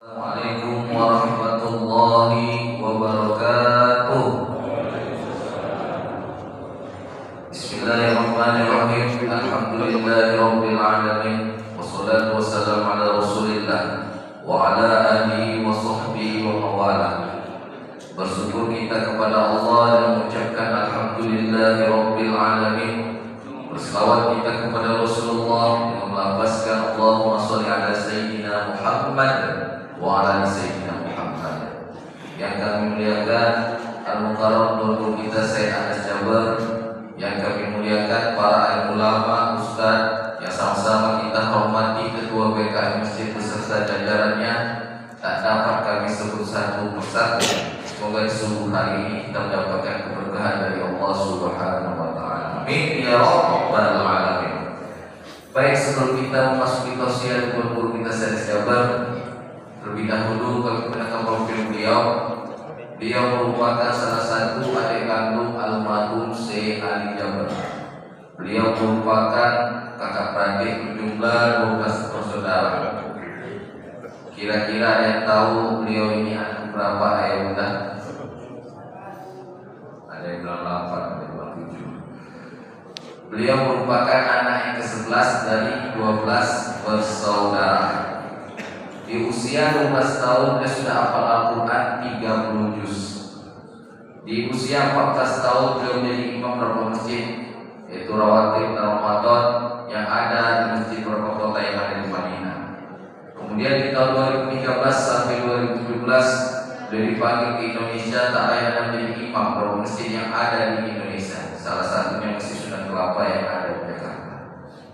Assalamualaikum warahmatullahi wabarakatuh. Bismillahirrahmanirrahim. Alhamdulillahirabbil alamin. Wassalatu wassalamu ala Rasulillah wa ala alihi wa sahbihi wa mawala. Bersyukur kita kepada Allah dan mengucapkan alhamdulillahirabbil alamin. Berselawat kita kepada Rasulullah dengan melafazkan Allahumma shalli ala sayyidina Muhammad wa ala sayyidina Muhammad. Yang kami muliakan Al-Mukarram Dr. kita Syekh Anas Jaber, yang kami muliakan para ulama, ustaz yang sama-sama kita hormati, ketua BKM Masjid beserta jajarannya, tak dapat kami sebut satu persatu. Semoga di subuh hari ini kita mendapatkan keberkahan dari Allah Subhanahu wa taala. Amin ya rabbal alamin. Baik, sebelum kita memasuki tausiah guru kita Syekh Jaber, terlebih dahulu kami mengenalkan profil beliau. Beliau merupakan salah satu adik kandung almarhum Syekh Ali Jaber. Beliau merupakan kakak beradik berjumlah 12 bersaudara. Kira-kira ada yang tahu beliau ini anak berapa, ayah bunda? Ada yang bilang 8, ada yang bilang 7. Beliau merupakan anak yang ke-11 dari 12 bersaudara. Di usia 12 tahun dia sudah hafal Al-Quran 30 juz. Di usia 14 tahun beliau menjadi imam beberapa masjid, yaitu rawatib dan Ramadan yang ada di masjid beberapa kota yang ada di Madinah. Kemudian di tahun 2013 sampai 2017 beliau dipanggil ke Indonesia tak lain menjadi imam beberapa masjid yang ada di Indonesia. Salah satunya Masjid Sunan Kelapa yang ada di Jakarta.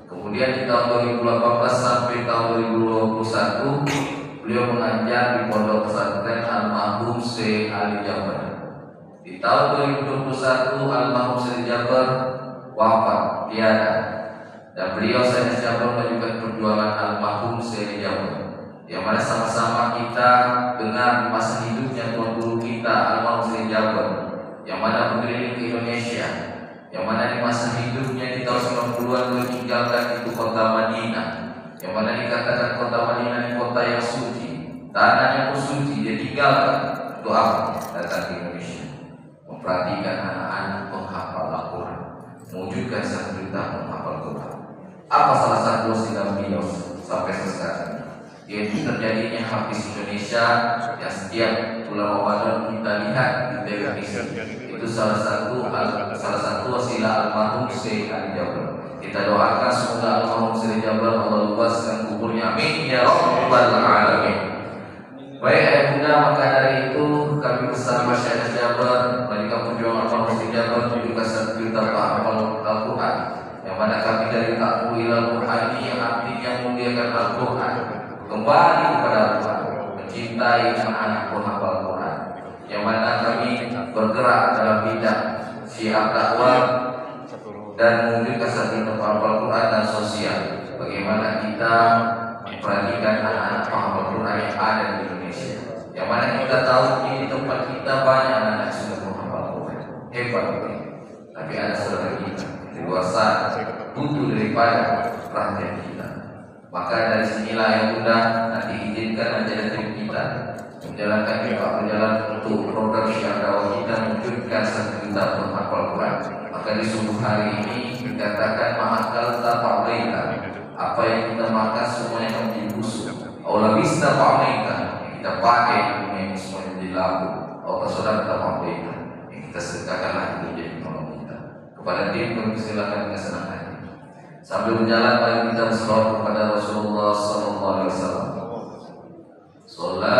Kemudian di tahun 2018 sampai tahun 2021 beliau mengajar di pondok pesantren almarhum Syekh Ali Jaber. Di tahun 2021 almarhum Syekh Jaber wafat tiada, dan beliau Syekh Jaber melanjutkan perjuangan almarhum Syekh Jaber, yang mana sama-sama kita dengar di masa hidupnya tuan guru kita almarhum Syekh Jaber, yang mana berkeliling ke Indonesia, yang mana di masa hidupnya di tahun 90-an beliau tinggalkan itu kota Madinah, yang mana dikatakan kota Madinah ini kota yang suci, tanahnya pun suci. Dia tinggalkan untuk apa? Datang ke Indonesia, memperhatikan anak-anak penghafal Al-Quran, mewujudkan sang perintah menghafal Al-Quran. Apa salah satu wasilah beliau sampai sekarang? Yaitu terjadinya Hafiz Indonesia yang setiap bulan Ramadan kita lihat di televisi. Itu salah satu wasilah almarhum Syekh Ali Jaber. Kita doakan semoga almarhum Syekh Jaber Allah luaskan kuburnya. Amin ya rabbal alamin. Baik ayah bunda, maka dari itu kami bersama Syekh Jaber melanjutkan perjuangan almarhum Syekh Jaber juga satu kita paham Al-Quran, yang mana kami dari takwil Al-Quran yang artinya memuliakan Al-Quran, kembali kepada Al-Quran, mencintai anak-anak penghafal Al-Quran, yang mana kami bergerak dalam bidang syiar dakwah dan mewujudkan satu penghafal Al-Quran dan sosial. Bagaimana kita memperhatikan anak-anak penghafal Al-Quran yang ada di Indonesia, yang mana kita tahu di tempat kita banyak anak-anak sudah menghafal Al-Quran, hebat ini. Tapi ada saudara kita di luar sana butuh daripada perhatian kita. Maka dari sinilah yang mudah nanti izinkan ajaran tim kita menjalankan perjalanan untuk program syiar dakwah kita mewujudkan satu kita penghafal Quran. Maka di subuh hari ini dikatakan ma'akal ta'fa'ilah, apa yang kita makan semuanya akan menjadi busuk. Allah bisa ta'fa'ilah, kita pakai ini semuanya menjadi labu. Allah saudara ta'fa'ilah, yang kita sedekahkanlah itu menjadi tolong kita. Kepada tim persilakan dengan senang hati. Sambil berjalan mari kita berselawat kepada Rasulullah sallallahu alaihi wasallam. Tawassalna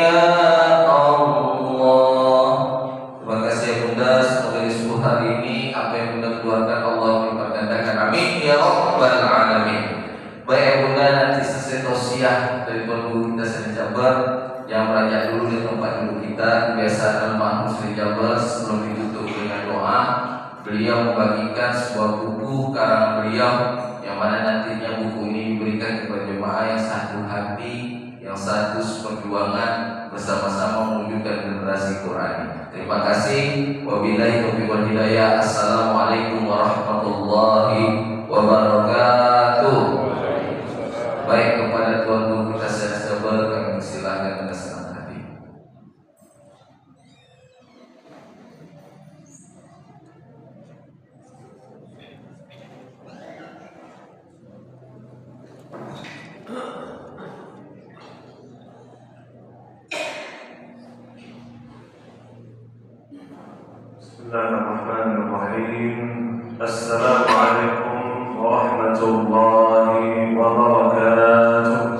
ya Allah. Terima kasih ya Bunda, semoga di seluruh hari ini apa yang Bunda keluarkan Allah melipat gandakan. Amin ya rabbal alamin. Baik ya Bunda, nanti selesai tausiah dari Tuan Guru kita Sri Jabar yang beranjak dulu di tempat duduk kita. Kebiasaan almarhum Sri Jabar sebelum ditutup dengan doa, beliau membagikan sebuah buku karangan beliau yang mana nantinya buku ini diberikan kepada jemaah yang satu hati, yang satu perjuangan bersama-sama mewujudkan generasi Qurani. Terima kasih. Wabillahi taufiq wal hidayah. Assalamualaikum warahmatullahi wabarakatuh. Baik, kepada Tuan Guru kita Syekh Jabar kami persilahkan dengan senang hati. Bismillahirrahmanirrahim. Assalamualaikum warahmatullahi wabarakatuh.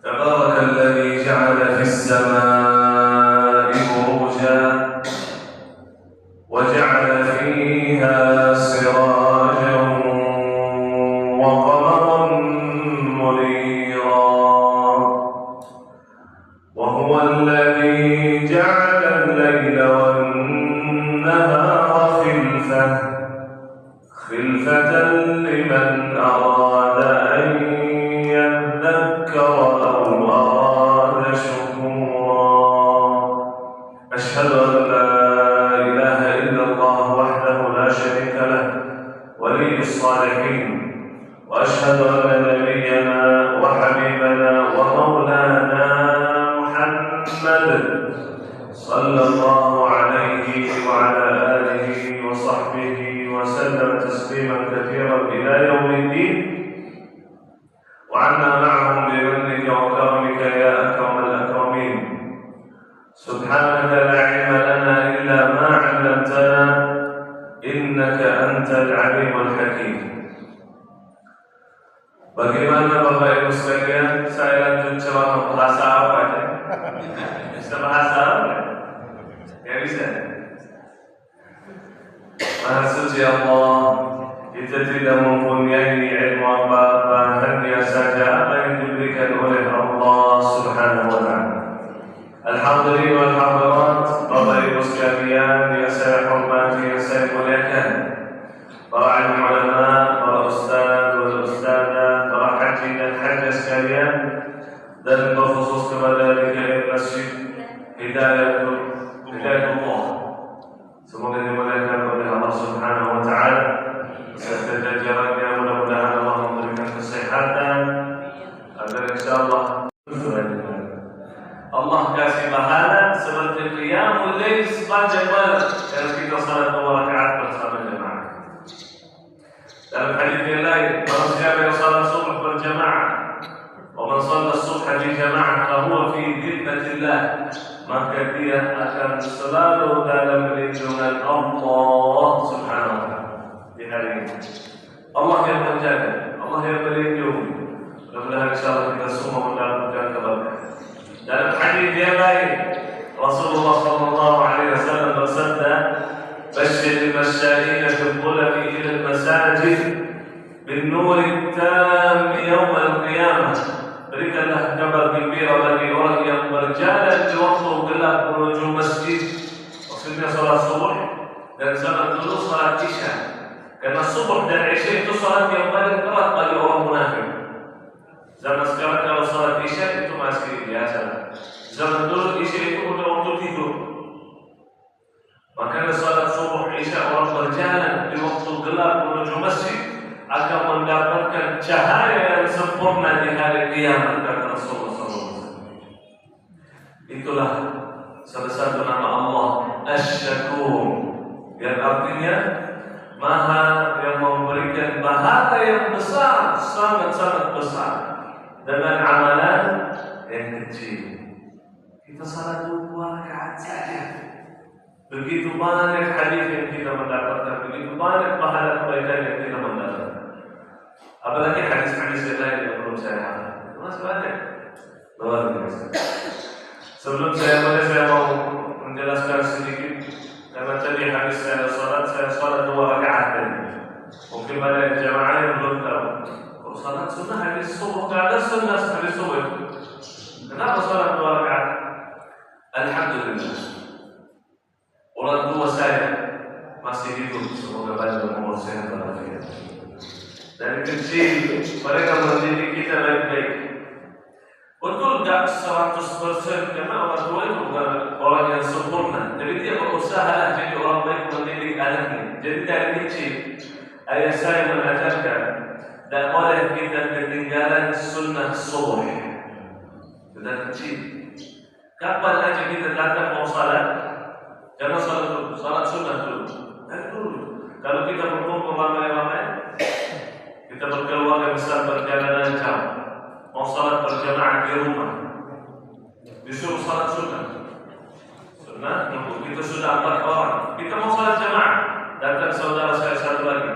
Tabarakalladzi ja'ala fis samaa'i burujan wa ja'ala fiha sirajan wa qamaran munira. وهو الذي جعل الليل والنهار خلفة لمن أراد أن يذكر أو أراد شكورا. أشهد أن لا إله إلا الله وحده لا شريك له ولي الصالحين، وأشهد أن نبينا وحبيبنا ومولانا محمد صلى الله عليه وعلى آله وصحبه وسلم تسليما كثيرا إلى يوم الدين، وعنا معهم بمنك وكرمك يا أكرم الأكرمين. سبحانك لا علم لنا إلا ما علمتنا إنك أنت العليم الحكيم. Bagaimana Bapak Ibu sekalian, saya lanjut ceramah bahasa apa aja? Bisa bahasa apa? Ya bisa. Maha suci Allah, kita tidak mempunyai ilmu apa-apa, hanya saja apa yang diberikan oleh Allah Subhanahu wa Ta'ala. Alhamdulillah wal hadirat, Bapak Ibu sekalian yang saya hormati, yang saya muliakan, para alim ulama, para ustaz wal ustazah, para haji dan hajjah sekalian, dan berkhusus kepada DKM Masjid Hidayatullah. Semoga dimuliakan oleh Allah Subhanahu wa Ta'ala beserta jajarannya. Mudah-mudahan Allah memberikan kesehatan agar insyaallah Allah kasih pahala seperti qiyamul lail sepanjang malam yang kita salat 2 rakaat bersama jemaah. Dalam hadis yang lain, barang siapa yang salat subuh berjamaah, ومن صلى الصبح بجماعة فهو في ذمة الله, maka dia akan selalu dalam lindungan Allah Subhanahu wa Ta'ala di hari ini. Allah yang menjaga, Allah yang melindungi. Mudah-mudahan insyaallah kita semua mendapatkan keberkahan. Dalam hadis yang lain, Rasulullah sallallahu alaihi wasallam bersabda, "Bashir al-masyaa'ina bil-qulami ila al-masajid bin-nur at-tam yawm al-qiyamah." Berikanlah kabar gembira bagi orang yang berjalan di waktu gelap menuju masjid, maksudnya salat subuh dan salat dulu salat isya. Karena subuh dan isya itu salat yang paling berat bagi orang munafik. Zaman sekarang kalau salat isya itu masih biasa. Zaman dulu isya itu udah waktu tidur. Maka salat subuh isya orang berjalan di waktu gelap menuju masjid akan mendapatkan cahaya yang sempurna di hari kiamat, kata Rasulullah SAW. Itulah salah satu nama Allah Asy-Syakur, yang artinya Maha yang memberikan pahala yang besar, sangat-sangat besar dengan amalan yang kecil. Kita salat 2 rakaat saja, begitu banyak hadis yang kita mendapatkan, begitu banyak pahala kebaikan yang kita mendapatkan. Apalagi hadis-hadis yang lain yang belum saya hafal. Masih banyak. Luar biasa. Sebelum saya mau menjelaskan sedikit. Karena tadi habis saya sholat 2 rakaat tadi. Mungkin banyak jamaah yang belum tahu. Kalau sholat sunnah habis subuh, tak ada sunnah habis subuh. Kenapa sholat 2 rakaat? Alhamdulillah. Orang tua saya masih hidup, semoga panjang umur sehat walafiat. Dari kecil mereka mendidik kita baik-baik. Betul tak 100% karena orang tua itu bukan orang yang sempurna. Jadi dia berusaha jadi orang baik mendidik anaknya. Jadi dari kecil ayah saya mengajarkan tak boleh kita ketinggalan sunnah subuh. Dari kecil. Kapan aja kita datang mau salat, jangan salat dulu, salat sunnah dulu. Kalau kita berkumpul ramai-ramai, kita berkeluarga besar perjalanan jauh, mau salat berjamaah di rumah, disuruh salat sunnah. Sunnah, kita sudah 4 orang, kita mau salat jamaah, datang saudara saya satu lagi,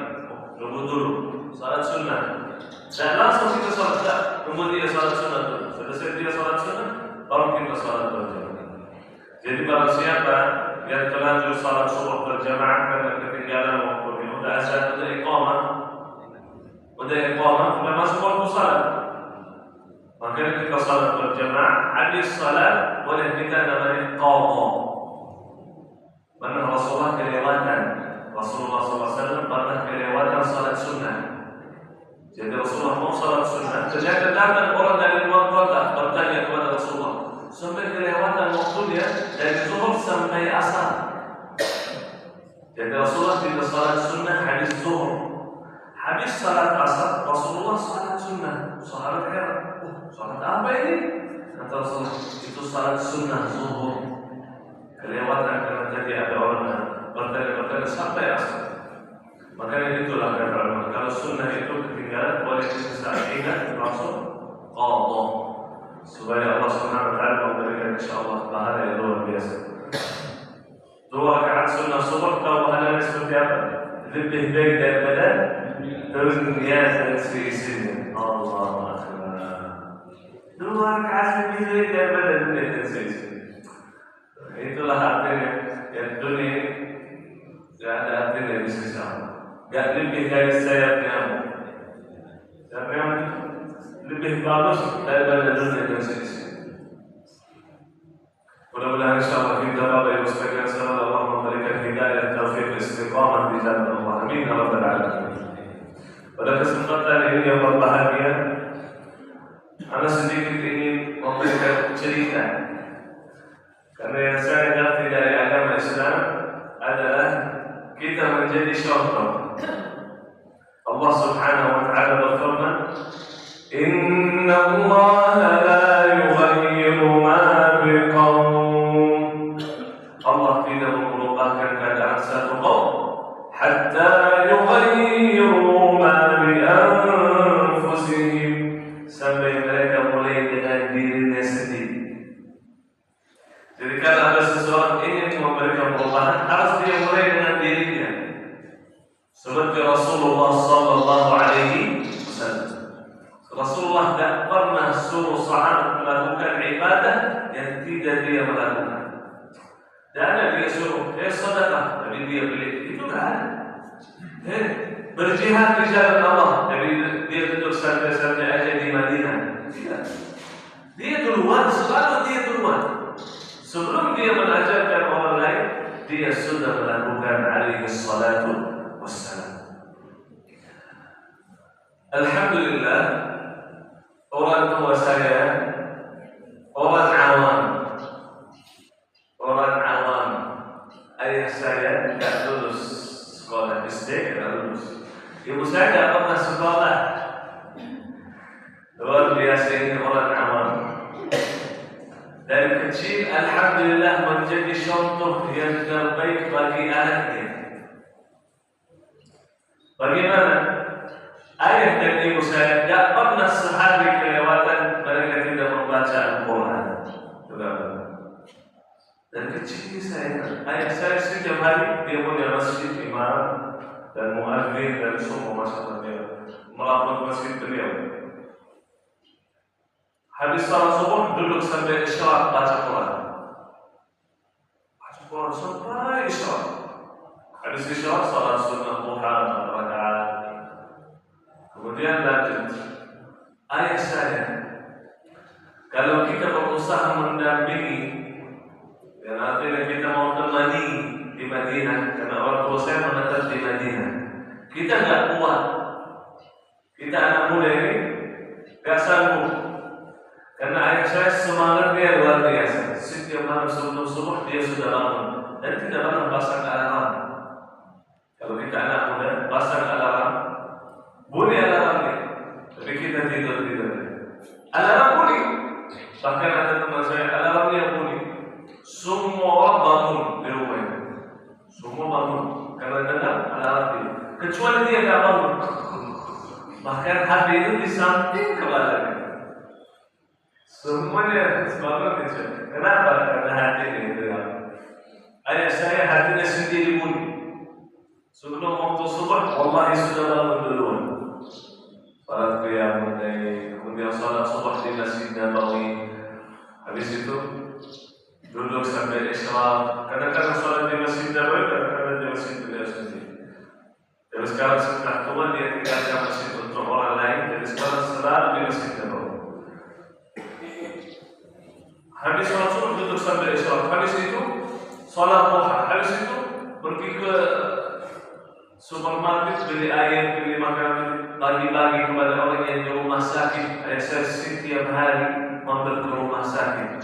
nunggu dulu, salat sunnah. Dan langsung kita salat, tunggu dia salat sunnah dulu. Selesai dia salat sunnah, baru kita salat berjamaah. Jadi barang siapa yang terlanjur salat subuh berjamaah karena ketinggalan waktunya, udah azan, udah iqamah, udah masuk waktu salat, maka kita salat berjamaah. Habis salat boleh kita namanya qadha. Mana Rasulullah kelewatan, Rasulullah SAW pernah kelewatan salat sunnah. Jadi Rasulullah mau salat sunnah, ternyata datang orang dari luar kota bertanya kepada Rasulullah, sampai kelewatan waktunya dari zuhur sampai asar. Jadi Rasulullah tidak salat sunnah habis zuhur. Habis salat asar, Rasulullah salat sunnah. Sahabat heran, salat apa ini? Kata Rasulullah, itu salat sunnah zuhur. Kelewatan karena tadi ada orang bertanya sampai asar. Makanya itulah kata ulama, kalau sunnah itu ketinggalan boleh sesaat ingat langsung qadha, supaya Allah Subhanahu wa taala memberikan insyaallah pahala yang luar biasa. 2 rakaat sunnah subuh tahu pahalanya seperti apa? Lebih baik daripada dunia dan seisinya. Allahu akbar. 2 rakaat lebih baik daripada dunia dan seisinya. Itulah artinya yang dunia tidak ada artinya di sisi Allah. Gak lebih dari sayap nyamuk. Sayap nyamuk lebih bagus daripada dunia dan seisinya. Mudah-mudahan insyaallah kita Bapak Ibu sekalian semoga Allah memberikan hidayah taufik istiqamah di jalan Allah. Amin ya rabbal alamin. Pada kesempatan ini yang berbahagia, ana sedikit ingin memberikan cerita. Karena yang saya ngerti dari agama Islam adalah kita menjadi contoh. Allah Subhanahu wa taala berfirman, "Inna Allah la yughayyiru ma biqaum." Allah tidak merubahkan keadaan satu kaum hatta yughayyiru ma bi anfusihim, sampai mereka mulai dengan dirinya sendiri. Jadi kalau ada seseorang ingin memberikan perubahan, harus dia mulai dengan dirinya. Seperti Rasulullah sallallahu alaihi wasallam. Rasulullah tidak pernah suruh sahabat melakukan ibadah yang tidak dia melakukan. Tidak ada dia suruh, sedekah, tapi dia beli. Itu tidak ada. Berjihad di jalan Allah, tapi dia duduk santai-santai aja di Madinah. Tidak. Dia duluan, selalu dia duluan. Sebelum dia mengajarkan orang lain, dia sudah melakukan alaihi salatu wassalam. Alhamdulillah, orang tua saya orang awam. Ayah saya tidak lulus sekolah SD, tidak lulus. Ibu saya tidak pernah sekolah. Luar biasa, ini orang awam. Dari kecil, alhamdulillah menjadi contoh yang terbaik bagi anaknya. Bagaimana? Ayah dan ibu saya tidak pernah sehari kelewatan mereka tidak membaca Al-Quran. Dan kecil saya, ayah saya setiap hari dia punya masjid imam dan muadzin dan semua masalah dia meraput masjid beliau. Habis salat subuh duduk sampai isyarat baca Quran. Baca Quran sampai isyarat. Habis isyarat salat sunnah duha 4 rakaat. Kemudian lanjut. Ayah saya, kalau kita berusaha mendampingi dan artinya kita mau temani di Madinah, karena orang tua saya menetap di Madinah, kita nggak kuat. Kita anak muda ini nggak sanggup. Karena ayah saya semangatnya luar biasa. Setiap malam sebelum subuh dia sudah bangun dan tidak pernah pasang alarm. Kalau kita anak muda pasang alarm, bunyi alarmnya, tapi kita tidur. Alarm bunyi. Bahkan ada teman saya alarmnya bunyi. Semua orang bangun di rumah itu. Semua bangun karena dengar alarm dia. Kecuali dia tidak bangun. Bahkan hati itu di samping kepalanya. Semuanya semangat itu. Kenapa? Karena hati itu. Ayah saya hatinya sendiri bunyi. Sebelum waktu subuh, wallahi sudah bangun duluan. Salat qiyamul lail, kemudian salat subuh di Masjid Nabawi. Habis itu duduk sampai isyraq. Kadang-kadang salat di Masjid Nabawi, kadang-kadang di Masjid beliau sendiri. Jadi sekarang setelah tua dia tinggalkan masjid untuk orang lain. Jadi sekarang selalu di Masjid Nabawi. Habis salat subuh duduk sampai isyraq. Habis itu salat duha. Habis itu pergi ke supermarket beli air, beli makanan, bagi-bagi kepada orang yang di rumah sakit. Saya setiap hari mampir ke rumah sakit.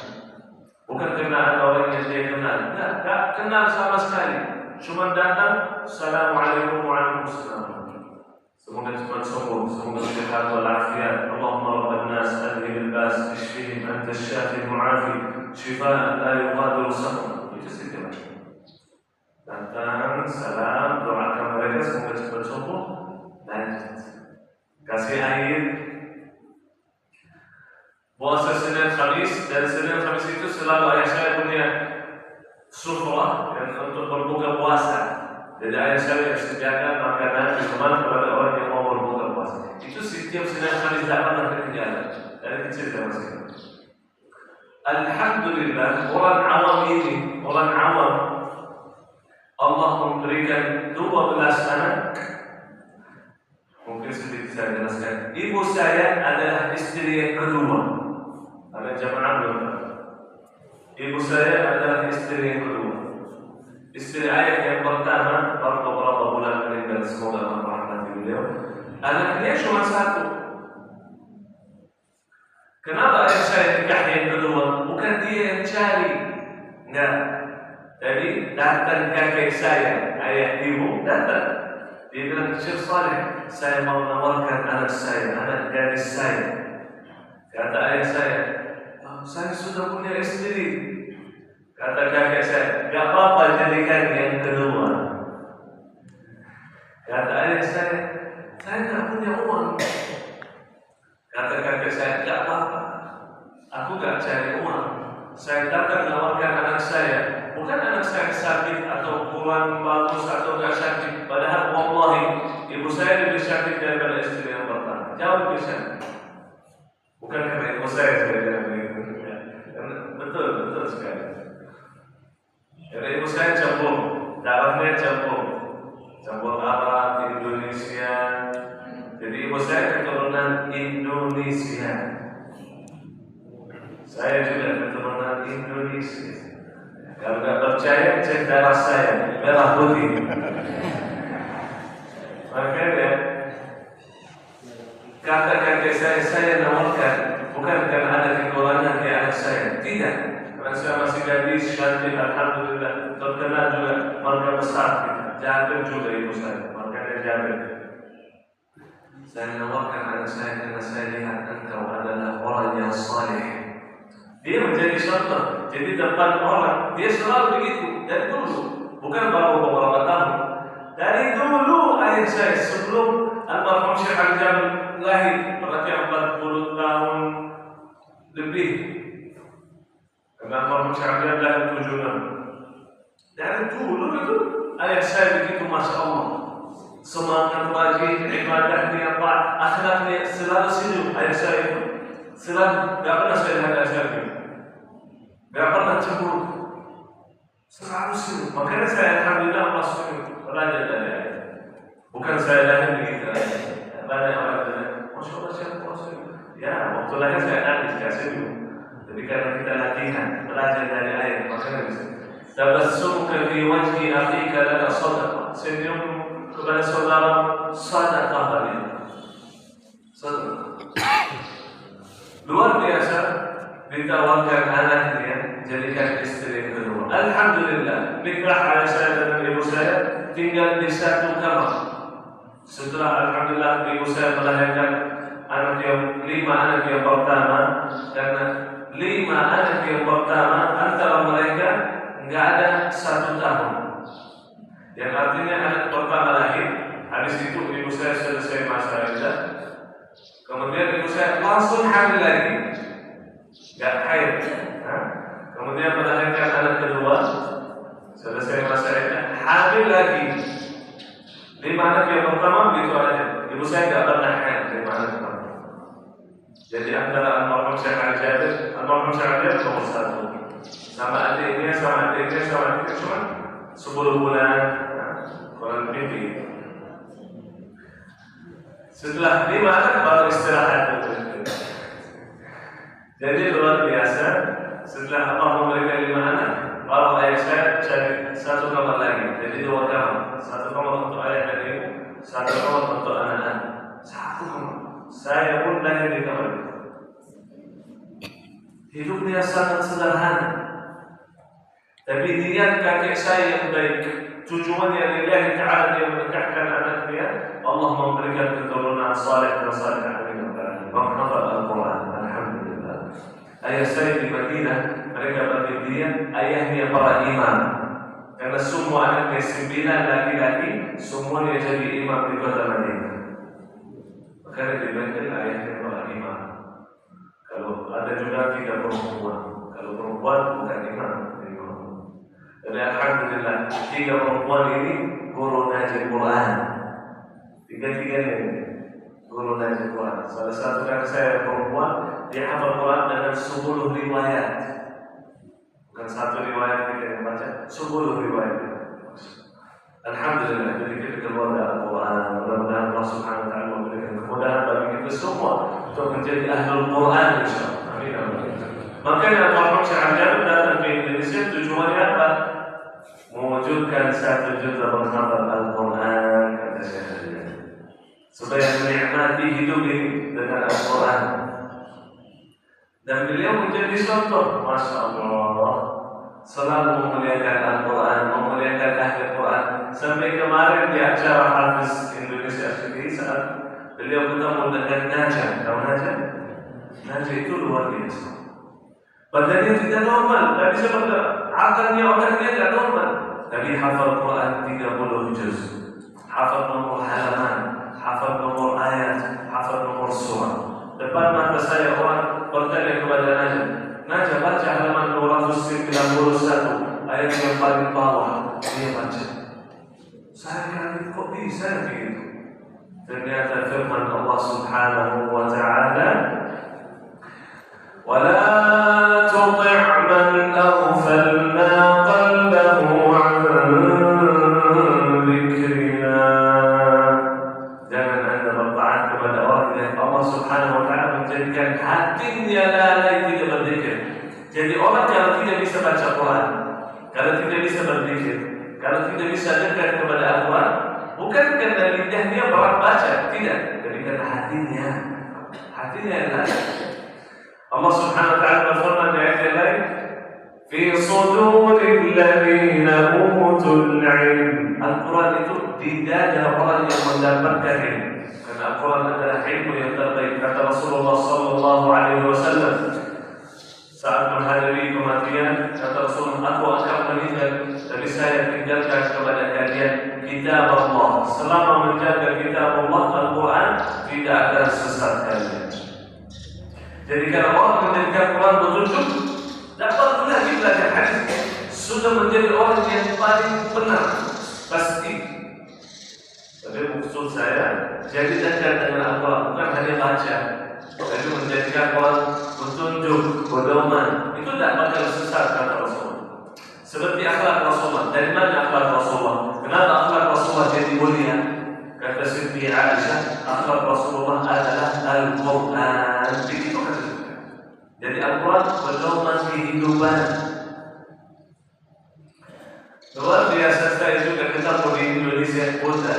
Bukan karena ada orang yang dia kenal, tak kenal sama sekali. Cuma datang, Assalamualaikum warahmatullahi wabarakatuh. Semoga cepat sembuh, semoga sehat walafiat. Allahumma rabban nas adhil bas, ishfihim anta syafi mu'afi, shifaan la yughadiru saqama. Itu setiap hari. Datang, salam, doakan mereka semoga cepat sembuh. Lanjut, kasih air. Puasa Senin Khamis, dan Senin Khamis itu selalu ayah saya punya sufrah yang untuk berbuka puasa. Jadi ayah saya sediakan makanan minuman kepada orang yang mau berbuka puasa. Itu setiap Senin Khamis tidak pernah ketinggalan. Dari kecil saya masih. Alhamdulillah, orang awam ini, orang awam Allah memberikan 12 anak. Mungkin sedikit saya jelaskan. Ibu saya adalah istri yang kedua. Ada jamaah belum? Ibu saya adalah istri yang kedua. Istri ayah yang pertama baru beberapa bulan meninggal, semoga Allah merahmati beliau. Anaknya cuma satu. Kenapa ayah saya nikah yang kedua? Bukan dia yang cari. Enggak. Jadi datang kakek saya, ayah ibu datang. Dia bilang, Syekh Saleh, saya mau menawarkan anak saya, anak gadis saya. Kata ayah saya sudah punya istri. Kata kakek saya, gak apa-apa jadikan yang kedua. Kata ayah saya gak punya uang. Kata kakek saya, gak apa-apa, aku gak cari uang. Saya datang menawarkan anak saya. Bukan anak saya sakit atau kurang bagus atau gak sakit. Padahal wallahi ibu saya lebih sakit daripada istri yang pertama. Jauh lebih sakit. Bukan karena ibu saya bilang begitu. Betul sekali. Karena ibu saya campur, darahnya campur Arab, Indonesia. Jadi ibu saya keturunan Indonesia. Saya juga keturunan Indonesia. Kalau tidak percaya, cek darah saya, merah putih. Makanya kata kakek saya nawarkan, bukan karena ada kekurangan di anak saya, tidak. Karena saya masih gadis, cantik, alhamdulillah, terkenal juga, marga besar kita. Jabir juga ibu saya, makanya Jabir. Saya nawarkan anak saya karena saya lihat engkau adalah orang yang saleh. Dia menjadi contoh, jadi depan orang, dia selalu begitu dari dulu, bukan baru beberapa tahun. Dari dulu ayah saya sebelum almarhum Syekh Al-Jam lahir, berarti 40 tahun lebih. Karena almarhum Syekh Al-Jam lahir 76. Dari dulu itu ayah saya begitu, masya Allah. semangat wajib, ibadahnya, akhlaknya selalu senyum. Ayah saya itu selalu, gak pernah saya lihat ayah saya itu, gak pernah cemburu, selalu senyum. Makanya saya alhamdulillah Allah senyum belajar dari ayah. Bukan saya lahir begitu. Banyak orang bilang, Masya Allah siapa senyum. Ya, waktu lahir saya nangis, saya senyum. Jadi karena kita latihan, belajar dari ayah, makanya bisa. Tabassumuka fi wajhi akhika laka sadaqah. Senyum kepada saudara sedekah bagi. Luar biasa ditawarkan anaknya jadikan istri yang kedua. Alhamdulillah, nikah ayah saya dan ibu saya tinggal di satu kamar. Setelah alhamdulillah ibu saya melahirkan lima anak yang pertama, karena 5 anak yang pertama antara mereka nggak ada 1 tahun. Yang artinya anak pertama lahir, habis itu ibu saya selesai masa iddah, kemudian ibu saya langsung hamil lagi, nggak haid. Kemudian melahirkan anak kedua, selesai masa iddah, hamil lagi. 5 anak yang pertama begitu aja. Ibu saya nggak pernah haid 5 anak pertama. Jadi antara almarhum Syekh Ali Jabir, almarhum Syekh Ali Jabir nomor 1, sama adiknya cuma 10 bulan, kurang lebih begitu. Setelah 5 anak baru istirahat. Jadi luar biasa. Setelah Allah memberikan 5 anak, baru ayah saya cari 1 kamar lagi. Jadi 2 kamar, 1 kamar untuk ayah dan ibu, 1 kamar untuk anak-anak. 1 kamar. Saya pun lahir di kamar itu. Hidupnya sangat sederhana, tapi niat kakek saya yang baik, tujuannya lillahi ta'ala dia menikahkan anaknya, Allah memberikan keturunan saleh dan salihah. Menghafal Al-Quran, alhamdulillah. Ayah saya di Madinah, mereka bagi dia ayahnya para imam, karena semua anaknya 9 laki-laki, semuanya jadi imam di kota Madinah. Makanya dibantu ayahnya para imam. Kalau ada juga 3 perempuan, kalau perempuan bukan imam. Jadi alhamdulillah 3 perempuan ini guru ngaji Quran. 3-tiganya ini guru ngaji Quran. Salah satu kakak saya perempuan, dia hafal Quran dengan 10 riwayat. Bukan 1 riwayat kita yang baca, 10 riwayat. Alhamdulillah, jadi kita keluar dari Al-Quran. Mudah-mudahan Allah Subhanahu Wa Taala memberikan kemudahan bagi kita semua untuk menjadi ahlul Quran, insyaallah. Amin. Makanya almarhum Syekh Ali Jabir datang ke Indonesia tujuannya apa? Mewujudkan 1 juta penghafal Al-Quran, kata Syekh Ali Jabir, supaya menikmati hidup ini dengan Al-Quran. Dan beliau menjadi contoh, masya Allah, selalu memuliakan Al-Quran, memuliakan ahli Quran. Sampai kemarin di acara Hafiz Indonesia sendiri saat beliau ketemu dengan Najah. Tahu Najah? Najah itu luar biasa. Badannya tidak normal, tapi sebenarnya akalnya tidak normal. Tapi hafal Quran 30 juz, hafal nomor halaman, hafal nomor ayat, hafal nomor surah. Depan mata saya orang bertanya kepada Najah, Najah baca halaman 291 ayat yang paling bawah. Dia baca. Saya kata kok bisa begitu? Ternyata firman Allah Subhanahu Wa Taala, ولا تطع من أغفلنا قلبه عن ذكرنا. Jangan anda bertaat kepada orang yang Allah Subhanahu Wa Taala menjadikan hatinya lalai tidak berzikir. Jadi orang kalau tidak bisa baca Quran, kalau tidak bisa berzikir, kalau tidak bisa dekat kepada Al-Quran, bukan karena lidahnya berat baca, tidak, tapi karena hatinya yang lalai. Allah Subhanahu Wa Taala berfirman di ayat yang lain, "Fi suduril ladzina utul ilm." Al-Quran itu di dada orang yang mendapatkan ilmu. Karena Al-Quran adalah ilmu yang terbaik. Kata Rasulullah sallallahu alaihi wasallam saat menghadiri kematian, kata Rasulullah, aku akan meninggal, tapi saya tinggalkan kepada kalian kitab Allah. Selama menjaga kitab Allah, Al-Quran tidak akan sesat kalian. Jadi kalau orang menjadikan Quran petunjuk, tak perlu lagi belajar hadis, sudah menjadi orang yang paling benar, pasti. Tapi maksud saya, jadi dekat dengan Al-Quran, bukan hanya baca. Jadi menjadikan Quran petunjuk, pedoman. Itu tidak bakal sesat kata Rasulullah. Seperti akhlak Rasulullah. Dari mana akhlak Rasulullah? Kenapa akhlak Rasulullah jadi mulia? Kata Siti Aisyah, akhlak Rasulullah adalah Al-Quran. Begitu kata. Jadi Al-Quran pedoman kehidupan. Luar biasa saya juga ketemu di Indonesia kota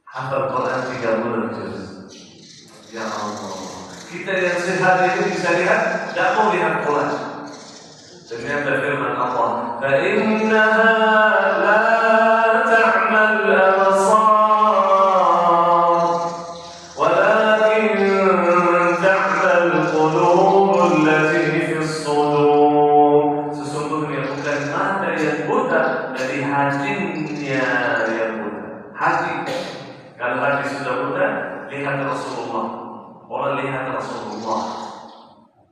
hafal Quran 30 juz. Ya Allah, kita yang sehat itu bisa lihat, tidak mau lihat Quran. Ternyata firman Allah, فَإِنَّهَا لَا تَعْمَى الْأَبْصَارُ وَلَكِنْ تَعْمَى الْقُلُوبُ الَّتِي فِي الصُّدُورِ. Sesungguhnya bukan mata yang buta, dari hatinya yang buta. Hati, kalau hati sudah buta, lihat Rasulullah. Orang lihat Rasulullah,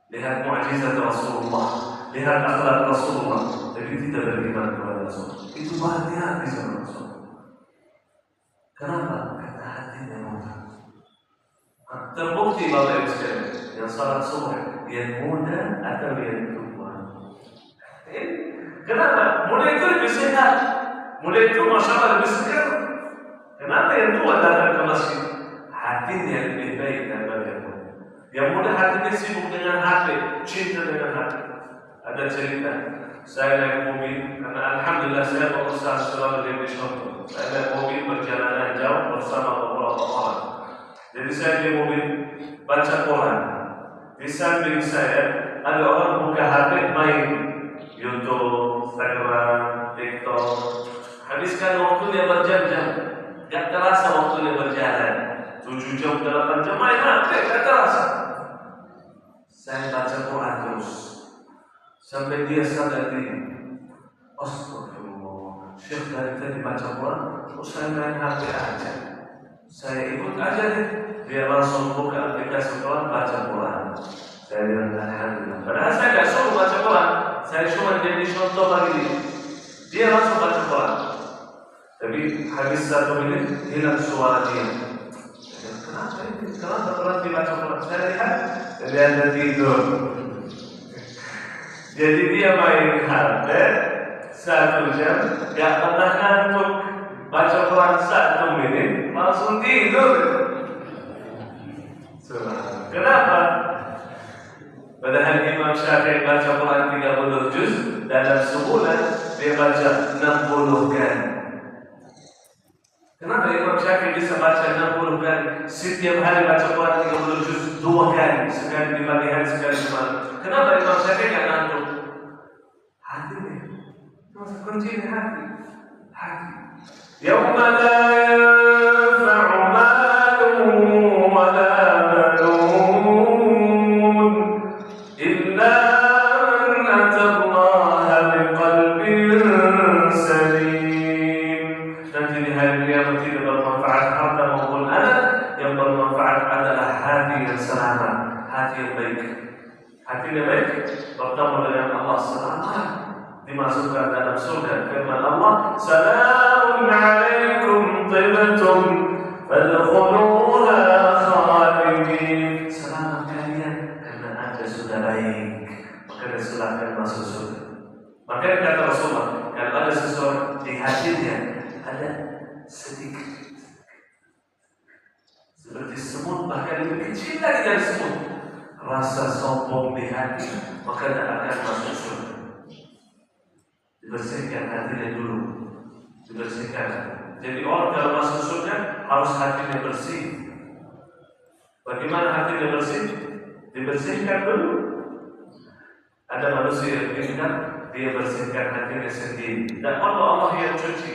lihat mukjizat Rasulullah, lihat akhlak Rasulullah, tapi tidak beriman kepada Rasul. Itu banyak di sana Rasul. Kenapa? Karena hatinya muda. Terbukti Bapak Ibu sekalian, yang salat subuh yang muda atau yang tua? Kenapa? Muda itu lebih sehat. Muda itu masya Allah lebih segar. Kenapa yang tua datang ke masjid? Hatinya lebih baik daripada yang muda. Yang muda hatinya sibuk dengan HP, cinta dengan HP. Ada cerita, saya naik mobil, karena alhamdulillah saya berusaha selalu di contoh. Saya naik mobil perjalanan jauh bersama beberapa orang. Jadi saya di mobil baca Quran. Di samping saya ada orang buka HP main YouTube, Instagram, TikTok. Habiskan waktunya berjam-jam, gak terasa waktunya berjalan. 7 jam, 8 jam main HP, gak terasa. Saya baca Quran terus sampai dia sadar diri. Astagfirullah, Syekh dari tadi baca Quran, terus saya main HP aja. Saya ikut aja deh. Dia langsung buka aplikasi Quran, baca Quran. Saya bilang alhamdulillah. Padahal saya gak suruh baca Quran, saya cuma jadi contoh bagi dia. Dia langsung baca Quran. Tapi habis 1 menit hilang suara dia. Kenapa ini? Kenapa berhenti baca Quran? Saya lihat, dia ada tidur. Jadi dia main HP 1 jam, gak pernah ngantuk. Baca Quran 1 menit, langsung tidur. Kenapa? Padahal Imam Syafi'i baca Quran 30 juz, dalam sebulan dia baca 60 kali. Kenapa Imam Syafi'i bisa baca 60 kali? Setiap hari baca Quran 30 juz 2 kali, sekali di pagi hari, sekali di malam. Kenapa Imam Syafi'i tidak ngantuk? Hatinya, kuncinya hati. Hati. Yauma la yanfa'u malun wa la banun illa man atallaha biqalbin salim. Nanti di hari kiamat tidak bermanfaat harta maupun anak. Yang bermanfaat adalah hati yang selamat, hati yang baik. Hati yang baik bertemu dengan Allah selamat, dimasukkan dalam surga. Firman Allah, Salamun alaikum tibtum fadkhuluha khalidin. Selamat kalian karena Anda sudah baik, maka silakan masuk surga. Maka kata Rasulullah, kalau ada seseorang di hatinya ada sedikit seperti semut, bahkan lebih kecil lagi dari semut, rasa sombong di hati, maka tidak akan masuk surga. Dibersihkan hatinya dulu, dibersihkan. Jadi orang kalau masuk surga harus hatinya bersih. Bagaimana hatinya bersih? Dibersihkan dulu. Ada manusia yang pintar, dia bersihkan hatinya sendiri. Dan Allah yang cuci.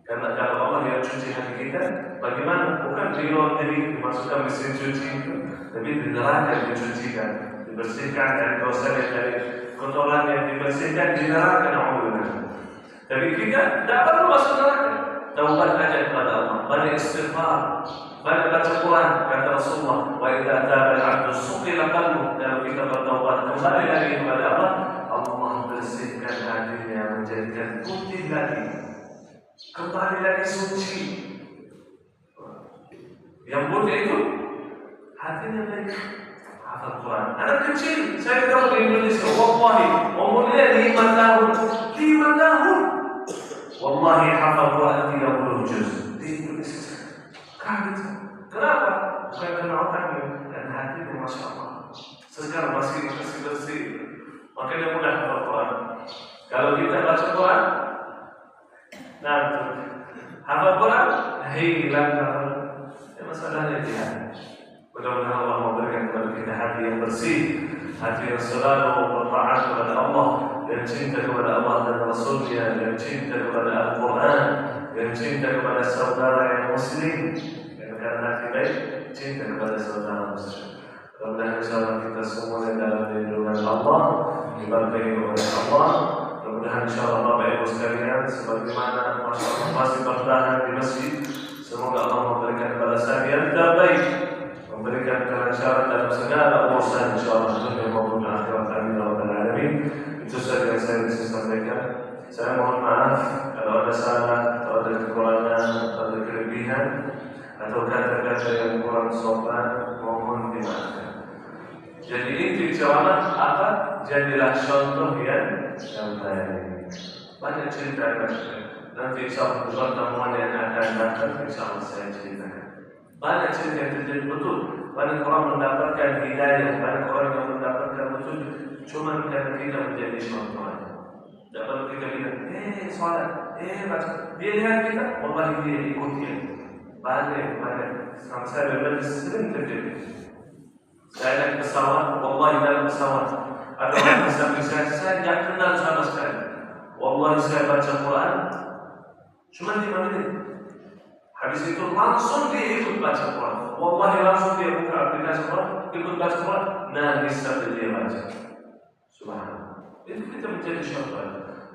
Karena kalau Allah yang cuci hati kita, bagaimana? Bukan di luar diri dimasukkan mesin cuci itu, tapi di neraka dicucikan, dibersihkan dari dosa dan dari kotoran yang dibersihkan di neraka. Tapi kita tidak perlu masuk neraka. Taubat aja kepada Allah, banyak istighfar, banyak baca Quran. Kata Rasulullah, wa idza taba al-'abdu suqila qalbuhu. Kalau kita bertaubat kembali lagi kepada Allah, Allah bersihkan hatinya menjadikan putih lagi, kembali lagi suci. Yang mulia itu hatinya baik, hafal Quran. Anak kecil, saya tahu di Indonesia, wallahi, umurnya 5 tahun, 5 tahun. Wallahi hafal Quran 30 juz di Indonesia. Kaget. Kenapa? Bukan karena otaknya dan hatinya, masya Allah. Sekarang masih bersih. Makanya mudah hafal Quran. Kalau kita baca Quran, nah, hafal Quran, hilang masalahnya dia. Mudah-mudahan Allah memberikan kepada kita hati yang bersih, hati yang selalu bertaat kepada Allah, yang cinta kepada Allah dan Rasulnya, yang cinta kepada Al-Quran, yang cinta kepada saudara yang Muslim, yang karena hati baik, cinta kepada saudara Muslim. Mudah-mudahan insyaallah kita semuanya dalam lindungan Allah, diberkahi oleh Allah. Mudah-mudahan insyaallah Bapak Ibu sekalian, sebagaimana masyarakat masih bertahan di masjid, semoga Allah memberikan balasan yang terbaik, memberikan kelancaran dalam segala urusan insyaallah dunia maupun akhirat. Amin ya rabbal alamin. Itu saja yang saya bisa sampaikan. Saya mohon maaf kalau ada salah atau ada kekurangan atau ada kelebihan atau kata-kata yang kurang sopan, mohon dimaafkan. Jadi inti ceramah apa? Jadilah contoh yang baik. Banyak cerita nanti insyaallah pertemuan yang akan datang insyaallah saya ceritakan. Banyak cerita yang terjadi betul. Banyak orang mendapatkan hidayah, banyak orang yang mendapatkan betul. Cuma karena kita menjadi contoh. Tidak perlu kita bilang, sholat, baca. Dia lihat kita, wallahi dia ikuti. Banyak. Sama saya berbeda sering terjadi. Saya naik pesawat, wallahi dalam pesawat ada orang bersama saya tidak kenal sama sekali. Wallahi saya baca Quran cuma 5 menit. Habis itu langsung dia ikut baca Quran. Wallahi langsung dia buka aplikasi Quran, ikut baca Quran, nangis sampai dia baca. Subhanallah. Itu kita menjadi contoh.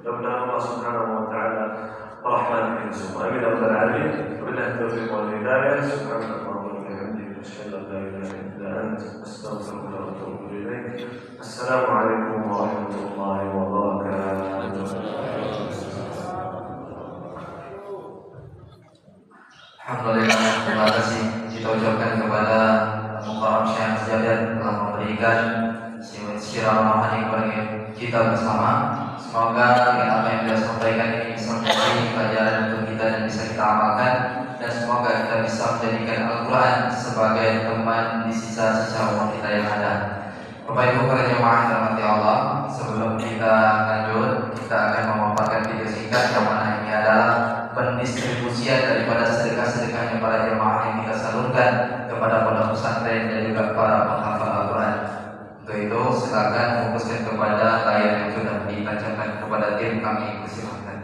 Mudah-mudahan Allah Subhanahu wa taala merahmati semua. Amin ya rabbal alamin. Wabillahi taufiq wal hidayah. Subhanallah wa bihamdihi, asyhadu an la ilaha illa anta, astaghfiruka wa atubu ilaik. Assalamualaikum warahmatullahi wabarakatuh. Alhamdulillah, terima kasih kita ucapkan kepada Mukarram Syekh Jadat telah memberikan sirah rohani kepada kita bersama. Semoga dengan apa yang beliau sampaikan ini bisa menjadi pelajaran untuk kita dan bisa kita amalkan, dan semoga kita bisa menjadikan Al-Quran sebagai teman di sisa-sisa umur kita yang ada. Bapak Ibu para jemaah yang dirahmati Allah, sebelum kita lanjut, kita akan memaparkan video singkat yang mana ini adalah pendistribusian daripada sedekah-sedekahnya para jemaah yang kita salurkan kepada pondok pesantren dan juga para penghafal Al-Quran. Untuk itu silakan fokuskan kepada layar yang sudah ditancapkan kepada tim kami. Silakan.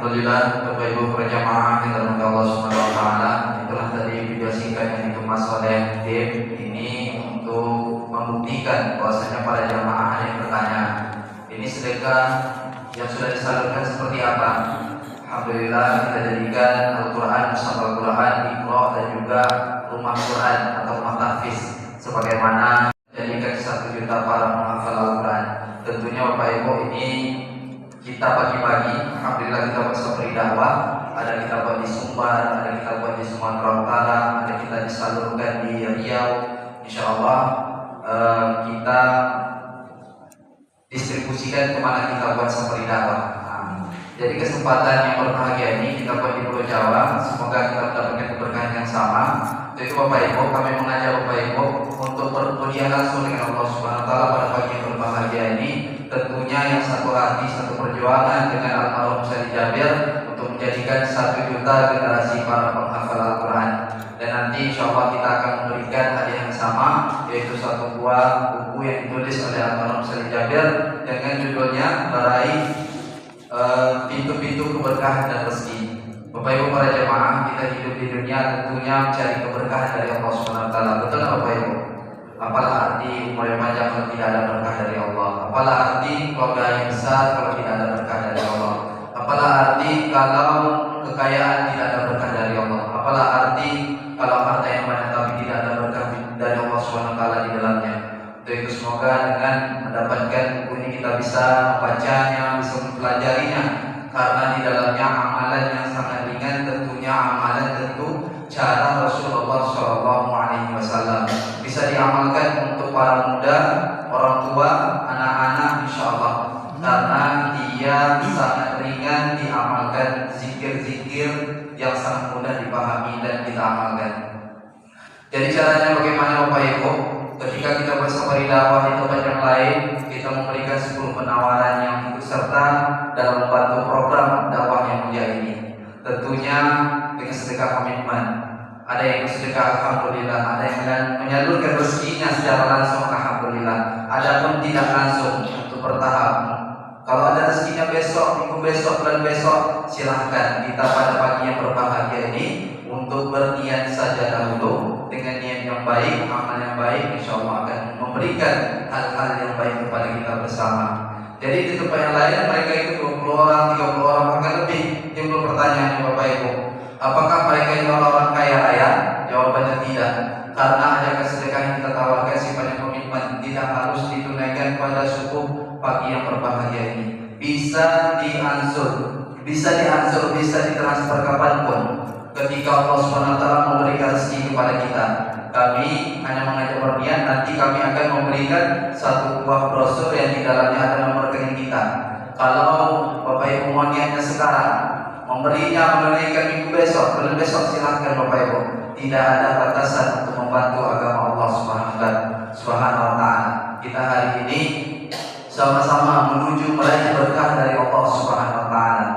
Alhamdulillah, Bapak Ibu para jamaah yang dirahmati Allah Subhanahu wa taala, itulah tadi video singkat yang dikemas oleh tim ini untuk membuktikan bahwasanya para jamaah yang bertanya, ini sedekah yang sudah disalurkan seperti apa? Alhamdulillah kita jadikan Al-Quran, Mushaf Al-Quran, Iqra dan juga rumah Quran atau rumah tahfiz sebagaimana jadikan 1 juta para penghafal Al-Quran. Tentunya Bapak Ibu ini kita bagi-bagi, alhamdulillah kita buat seperti dakwah, ada kita buat di Sumbar, ada kita buat di Sumatera Utara, ada kita disalurkan di Riau. Insyaallah kita distribusikan kemana kita buat seperti dakwah. Jadi kesempatan yang berbahagia ini kita buat di Pulau Jawa, semoga kita mendapatkan keberkahan yang sama. Jadi Bapak Ibu, kami mengajak Bapak Ibu untuk berkuliah langsung dengan Allah Subhanahu wa taala pada pagi yang berbahagia ini. Tentunya yang satu hati, satu perjuangan dengan almarhum Syekh Jabir untuk menjadikan 1 juta generasi para penghafal Al-Quran. Dan nanti insya Allah kita akan memberikan hadiah yang sama, yaitu 1 buah buku yang ditulis oleh almarhum Syekh Jabir dengan judulnya Meraih Pintu-pintu keberkahan dan rezeki. Bapak Ibu para jemaah, kita hidup di dunia tentunya mencari keberkahan dari Allah Subhanahu wa taala. Betul nggak Bapak Ibu? Apalah arti umur yang panjang kalau tidak ada berkah dari Allah? Apalah arti keluarga yang besar kalau tidak ada berkah dari Allah? Apalah arti kalau kekayaan tidak ada berkah dari Allah? Apalah arti kalau harta yang banyak tapi tidak ada berkah dari Allah Subhanahu wa taala di dalamnya? Untuk itu semoga dengan mendapatkan buku ini kita bisa membacanya, bisa mempelajarinya, karena di dalamnya amalan yang sangat ringan, tentunya amalan tentu cara Rasulullah SAW bisa diamalkan untuk para muda, orang tua, anak-anak, insya Allah, karena dia sangat ringan diamalkan, zikir-zikir yang sangat mudah dipahami dan kita amalkan. Jadi caranya bagaimana Bapak Ibu? Ketika kita bersama di dakwah di tempat yang lain, kita memberikan 10 penawaran yang ikut serta dalam membantu program dakwah yang mulia ini. Tentunya dengan sedekah komitmen. Ada yang sedekah alhamdulillah, ada yang menyalurkan rezekinya secara langsung alhamdulillah. Ada pun tidak langsung untuk bertahap. Kalau ada rezekinya besok, minggu besok, bulan besok, silahkan kita pada pagi yang berbahagia ini untuk berniat saja dahulu dengan niat yang baik, amal yang baik, insya Allah akan memberikan hal-hal yang baik kepada kita bersama. Jadi di tempat yang lain mereka itu 20 orang, 30 orang, bahkan lebih. Timbul pertanyaan Bapak Ibu, apakah mereka ini orang kaya raya? Jawabannya tidak, karena ada sedekah yang kita tawarkan sifatnya komitmen, tidak harus ditunaikan pada subuh pagi yang berbahagia ini. Bisa diansur, bisa ditransfer kapanpun. Ketika Allah SWT memberikan rezeki kepada kita, kami hanya mengajak berniat. Nanti kami akan memberikan 1 buah brosur yang di dalamnya ada nomor rekening kita. Kalau Bapak Ibu mau niatnya sekarang, memberinya menunaikan minggu besok, bulan besok, silahkan Bapak Ibu. Tidak ada batasan untuk membantu agama Allah Subhanahu wa taala. Kita hari ini sama-sama menuju meraih berkah dari Allah Subhanahu wa taala.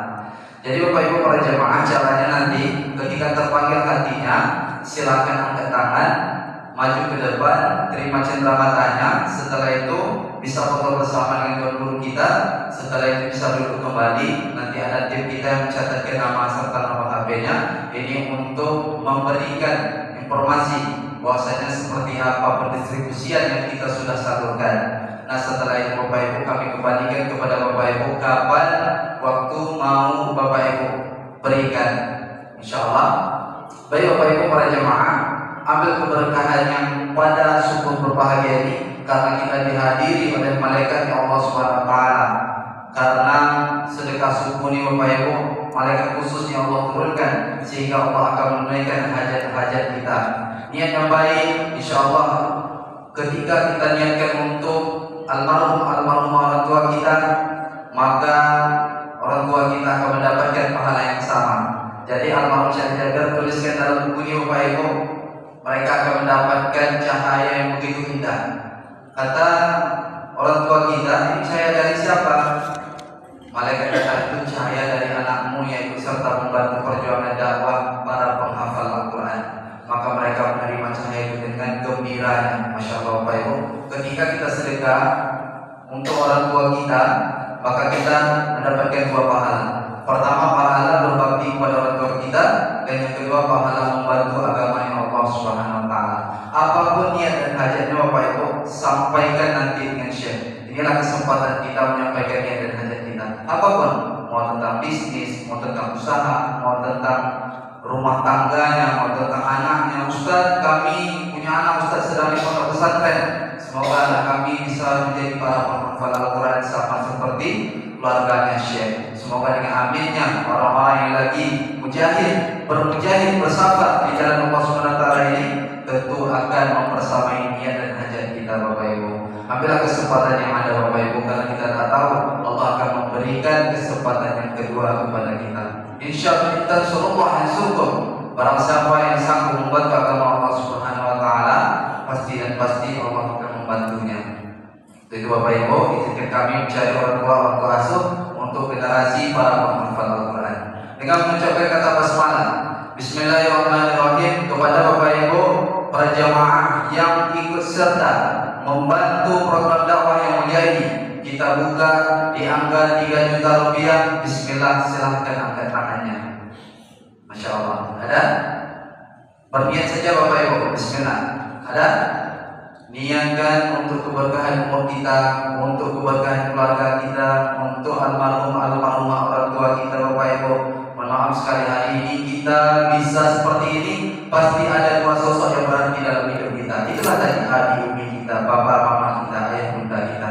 Jadi Bapak Ibu para jemaah, caranya nanti ketika terpanggil hatinya, silakan angkat tangan, maju ke depan, terima cendera matanya. Setelah itu bisa foto bersama dengan tuan guru kita. Setelah itu bisa duduk kembali. Nanti ada tim kita yang mencatatkan nama serta nomor HP-nya. Ini untuk memberikan informasi bahwasanya seperti apa pendistribusian yang kita sudah salurkan. Nah setelah itu Bapak Ibu kami kembalikan kepada Bapak Ibu kapan waktu mau Bapak Ibu berikan. Insya Allah. Baik Bapak Ibu para jemaah, ambil keberkahan yang pada subuh berbahagia ini, karena kita dihadiri oleh malaikat yang Allah Subhanahu wa taala. Karena sedekah subuh ini Bapak Ibu, malaikat khusus yang Allah turunkan, sehingga Allah akan menunaikan hajat-hajat kita. Niat yang baik, insya Allah ketika kita niatkan untuk almarhum orang tua kita, maka orang tua kita akan mendapatkan pahala yang sama. Jadi almarhum Syekh Jabir tuliskan dalam buku ini Bapak Ibu, mereka akan mendapatkan cahaya yang begitu indah. Kata orang tua kita, ini cahaya dari siapa? Malaikat kata itu cahaya dari anakmu yang ikut serta membantu perjuangan dakwah para penghafal Al-Quran. Maka mereka menerima cahaya itu dengan gembiranya. Masya Allah Bapak Ibu, ketika kita sedekah untuk orang tua kita, maka kita mendapatkan 2 pahala. Pertama, pahala tentang usaha, mau tentang rumah tangganya, mau tentang anaknya. Ustaz, kami punya anak, Ustaz sedang di pondok pesantren. Semoga anak kami bisa menjadi para penghafal Al-Quran sama seperti keluarganya Syekh. Semoga dengan aminnya orang-orang yang lagi bermujahid bersabar di jalan Allah Subhanahu wa taala ini tentu akan mempersamai niat dan hajat kita Bapak Ibu. Ambillah kesempatan yang ada Bapak Ibu, karena kita tak tahu Allah akan memberikan kesempatan yang kedua kepada kita. Insyaallah kita surullah yansurkum. Barang siapa yang sanggup membantu agama Allah Subhanahu wa taala, pasti dan pasti Allah akan membantunya. Itu Bapak Ibu, izinkan kami mencari orang tua asuh untuk generasi para penghafal Al-Quran dengan mengucapkan kata basmalah. Bismillahirrahmanirrahim kepada Bapak Ibu para jamaah yang ikut serta membantu program dakwah yang menjadi. Kita buka di angka 3 juta rupiah. Bismillah, silahkan angkat tangannya. Masya Allah. Ada? Berniat saja Bapak Ibu. Bismillah. Ada? Niatkan untuk keberkahan umur kita, untuk keberkahan keluarga kita, untuk almarhumah orang tua kita Bapak Ibu. Mohon maaf sekali hari ini kita bisa seperti ini, pasti ada dua sosok yang berarti dalam hidup kita. Itulah tadi adik umi kita, bapak mama kita, ayah bunda kita.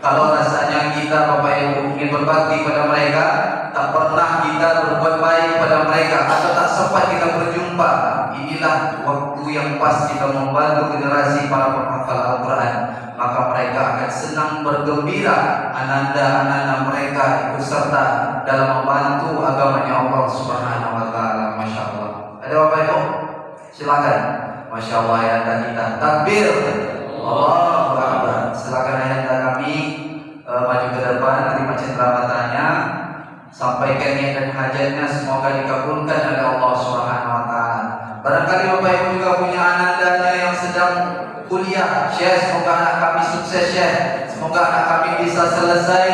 Kalau rasanya kita Bapak Ibu ingin berbakti pada mereka, tak pernah kita berbuat baik pada mereka, atau tak sempat kita berjumpa, inilah waktu yang pas kita membantu generasi para penghafal Al-Quran. Maka mereka akan senang bergembira, ananda-ananda mereka ikut serta dalam membantu agamanya Allah Subhanahu wa taala. Masya Allah. Ada Bapak Ibu? Silakan. Masya Allah ayahanda kita. Takbir. Allahu Akbar. Silakan ayahanda kami maju ke depan, terima cenderamata, sampaikan niat dan hajatnya, semoga dikabulkan oleh Allah Subhanahu wa taala. Barangkali Bapak Ibu juga punya anandanya yang sedang kuliah. Syekh, semoga anak kami sukses Syekh. Semoga anak kami bisa selesai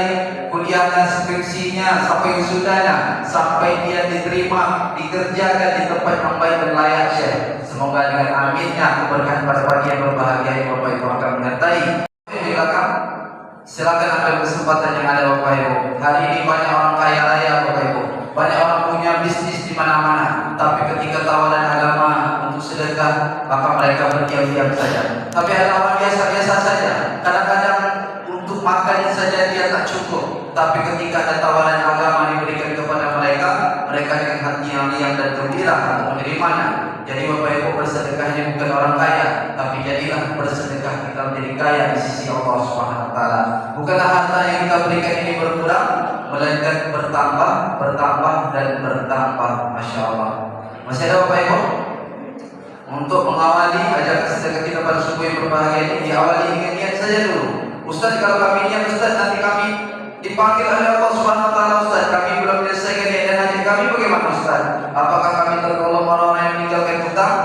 kuliahnya, skripsinya, sampai wisudanya, sampai dia diterima, dikerjakan di tempat yang baik dan layak Syekh. Semoga dengan aminnya keberkahan pada pagi yang berbahagia yang Bapak Ibu akan menyertai. Silakan ambil kesempatan yang ada Bapak Ibu. Hari ini banyak orang kaya raya Bapak Ibu. Banyak orang punya bisnis di mana-mana, tapi ketika tawaran agama untuk sedekah, maka mereka berdiam-diam saja. Tapi ada orang biasa-biasa saja. Kadang-kadang untuk makannya saja dia tak cukup. Tapi ketika ada tawaran agama diberikan kepada mereka, mereka dengan hati yang riang dan gembira untuk menerimanya. Jadi Bapak Ibu, bersedekahnya bukan orang kaya, tapi jadilah bersedekah kita menjadi kaya di sisi Allah Subhanahu wa taala. Bukanlah harta yang kita berikan ini berkurang, melainkan bertambah dan bertambah. Masya Allah. Masih ada Bapak Ibu? Untuk mengawali ajakan sedekah kita pada subuh yang berbahagia ini, diawali dengan niat saja dulu. Ustaz, kalau kami niat Ustaz, nanti kami dipanggil oleh Allah Subhanahu wa taala. Ustaz, kami belum menyelesaikan niat dan hajat kami, bagaimana Ustaz? Apakah kami tergolong orang yang meninggalkan hutang?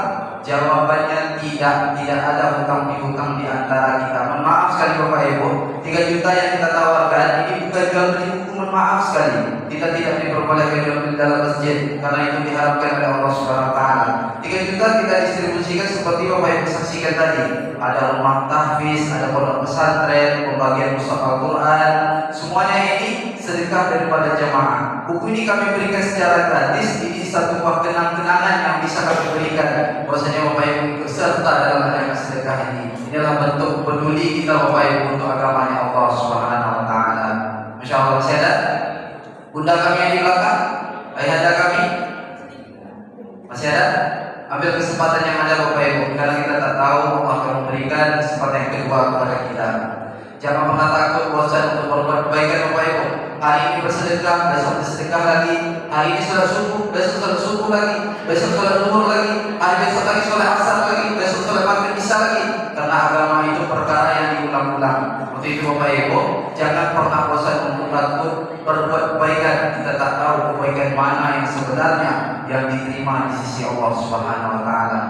Jawabannya tidak ada hutang piutang di antara kita. Mohon maaf sekali Bapak Ibu, 3 juta yang kita tawarkan ini bukan jual beli buku. Mohon maaf sekali, kita tidak diperbolehkan jual beli dalam masjid, karena itu diharapkan oleh Allah Subhanahu wa taala. 3 juta kita distribusikan seperti Bapak Ibu saksikan tadi. Ada rumah tahfiz, ada pondok pesantren, pembagian mushaf Al-Quran. Semuanya ini sedekah daripada jamaah. Buku ini kami berikan secara gratis. Ini satu buah kenang-kenangan yang bisa kami berikan. Bahwasanya Bapak Ibu ikut serta dalam ajakan sedekah ini. Inilah bentuk peduli kita Bapak Ibu untuk agamanya Allah Subhanahu wa taala. Masya Allah. Masih ada? Bunda kami yang di belakang, ayahanda kami, masih ada? Ambil kesempatan yang ada Bapak Ibu, karena kita tak tahu Allah akan memberikan kesempatan yang kedua kepada kita. Jangan pernah takut bosan untuk berbuat kebaikan Bapak Ibu. Hari ini bersedekah, besok bersedekah lagi. Hari ini sholat subuh, besok sholat subuh lagi. Besok sholat zuhur lagi. Hari besok lagi sholat asar lagi. Besok sholat maghrib isya lagi. Karena agama itu perkara yang diulang-ulang. Untuk itu Bapak Ibu, jangan pernah bosan untuk takut berbuat kebaikan. Kita tak tahu kebaikan mana yang sebenarnya yang diterima di sisi Allah Subhanahu wa taala.